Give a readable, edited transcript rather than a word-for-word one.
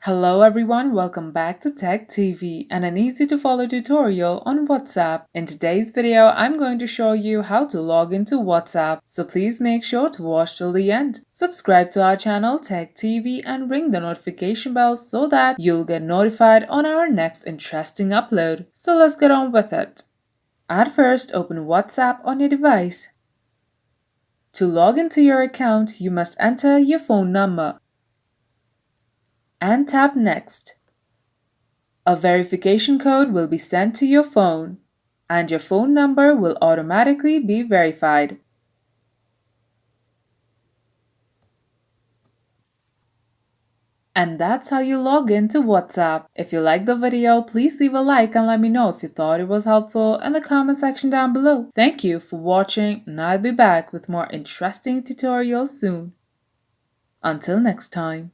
Hello everyone, welcome back to Tech TV and an easy to follow tutorial on WhatsApp. In today's video, I'm going to show you how to log into WhatsApp, so please make sure to watch till the end. Subscribe to our channel Tech TV and ring the notification bell so that you'll get notified on our next interesting upload. So let's get on with it. At first, open WhatsApp on your device. To log into your account, you must enter your phone number and tap Next. A verification code will be sent to your phone, and your phone number will automatically be verified. And that's how you log into WhatsApp. If you liked the video, please leave a like and let me know if you thought it was helpful in the comment section down below. Thank you for watching, and I'll be back with more interesting tutorials soon. Until next time.